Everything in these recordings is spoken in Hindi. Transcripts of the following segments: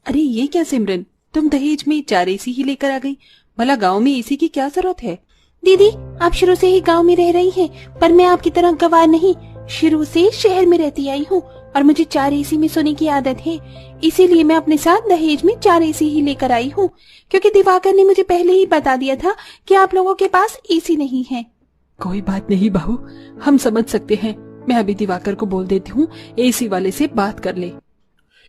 अरे ये क्या सिमरन, तुम दहेज में 4 एसी ही लेकर आ गई। भला गांव में एसी की क्या जरूरत है? दीदी, आप शुरू से ही गांव में रह रही हैं, पर मैं आपकी तरह गवार नहीं। शुरू से शहर में रहती आई हूँ और मुझे 4 एसी में सोने की आदत है। इसीलिए मैं अपने साथ दहेज में 4 एसी ही लेकर आई हूँ, क्योंकि दिवाकर ने मुझे पहले ही बता दिया था कि आप लोगों के पास एसी नहीं है। कोई बात नहीं बहू, हम समझ सकते हैं। मैं अभी दिवाकर को बोल देती हूँ एसी वाले से बात कर ले।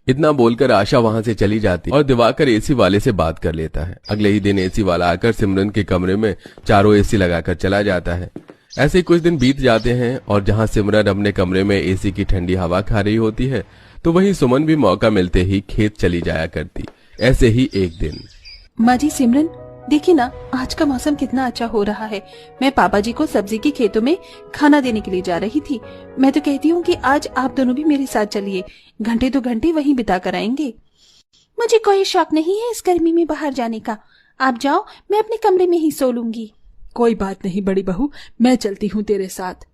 इतना बोलकर आशा वहां से चली जाती और दिवाकर एसी वाले से बात कर लेता है। अगले ही दिन एसी वाला आकर सिमरन के कमरे में चारों एसी लगाकर चला जाता है। ऐसे ही कुछ दिन बीत जाते हैं और जहां सिमरन अपने कमरे में एसी की ठंडी हवा खा रही होती है, तो वहीं सुमन भी मौका मिलते ही खेत चली जाया करती। ऐसे ही एक दिन, माँ जी सिमरन, देखिए ना, आज का मौसम कितना अच्छा हो रहा है। मैं पापा जी को सब्जी के खेतों में खाना देने के लिए जा रही थी। मैं तो कहती हूँ कि आज आप दोनों भी मेरे साथ चलिए, घंटे 2 घंटे वहीं बिता कर आएंगे। मुझे कोई शौक नहीं है इस गर्मी में बाहर जाने का। आप जाओ, मैं अपने कमरे में ही सो लूंगी। कोई बात नहीं बड़ी बहू, मैं चलती हूँ तेरे साथ।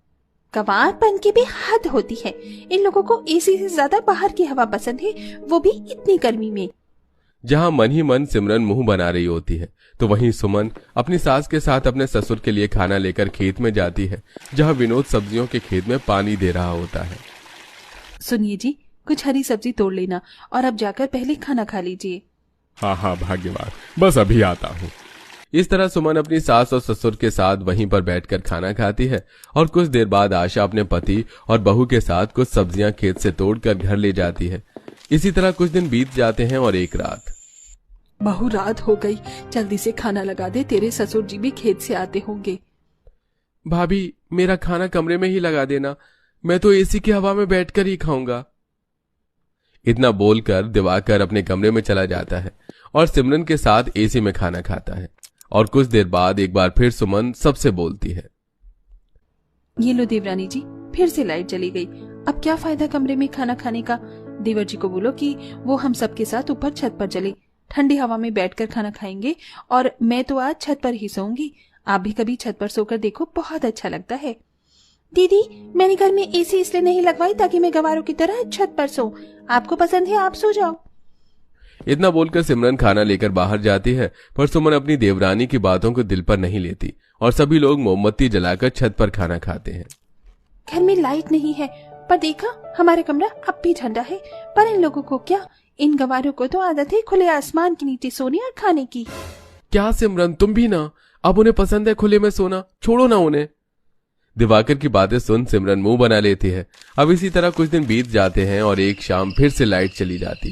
गंवारपन की भी हद होती है। इन लोगों को एसी से ज्यादा बाहर की हवा पसंद है, वो भी इतनी गर्मी में। जहां मन ही मन सिमरन मुंह बना रही होती है, तो वहीं सुमन अपनी सास के साथ अपने ससुर के लिए खाना लेकर खेत में जाती है, जहां विनोद सब्जियों के खेत में पानी दे रहा होता है। सुनिए जी, कुछ हरी सब्जी तोड़ लेना और अब जाकर पहले खाना खा लीजिए। हाँ हाँ भाग्यवान, बस अभी आता हूँ। इस तरह सुमन अपनी सास और ससुर के साथ वहीं पर बैठकर खाना खाती है और कुछ देर बाद आशा अपने पति और बहू के साथ कुछ सब्जियां खेत से तोड़कर घर ले जाती है। इसी तरह कुछ दिन बीत जाते हैं और एक रात, बहू रात हो गई, जल्दी से खाना लगा दे, तेरे ससुर जी भी खेत से आते होंगे। भाभी मेरा खाना कमरे में ही लगा देना, मैं तो एसी की हवा में बैठकर ही खाऊंगा। इतना बोलकर दिवाकर अपने कमरे में चला जाता है और सिमरन के साथ एसी में खाना खाता है। और कुछ देर बाद एक बार फिर सुमन सबसे बोलती है, ये लो देवरानी जी, फिर से लाइट चली गई। अब क्या फायदा कमरे में खाना खाने का। देवर जी को बोलो कि वो हम सबके साथ ऊपर छत पर चले, ठंडी हवा में बैठकर खाना खाएंगे। और मैं तो आज छत पर ही सोऊंगी। आप भी कभी छत पर सोकर देखो, बहुत अच्छा लगता है। दीदी, मैंने घर में एसी इसलिए नहीं लगवाई ताकि मैं गवारों की तरह छत पर सोऊं। आपको पसंद है, आप सो जाओ। इतना बोलकर सिमरन खाना लेकर बाहर जाती है, पर सुमन अपनी देवरानी की बातों को दिल पर नहीं लेती और सभी लोग मोमबत्ती जलाकर छत पर खाना खाते हैं। घर में लाइट नहीं है, पर देखा हमारा कमरा अब भी ठंडा है। पर इन लोगों को क्या, इन गवारों को तो आदत है खुले आसमान के नीचे सोने और खाने की। क्या सिमरन, तुम भी ना? अब उन्हें पसंद है खुले में सोना, छोड़ो ना उन्हें। दिवाकर की बातें सुन सिमरन मुंह बना लेती है। अब इसी तरह कुछ दिन बीत जाते हैं और एक शाम फिर से लाइट चली जाती है।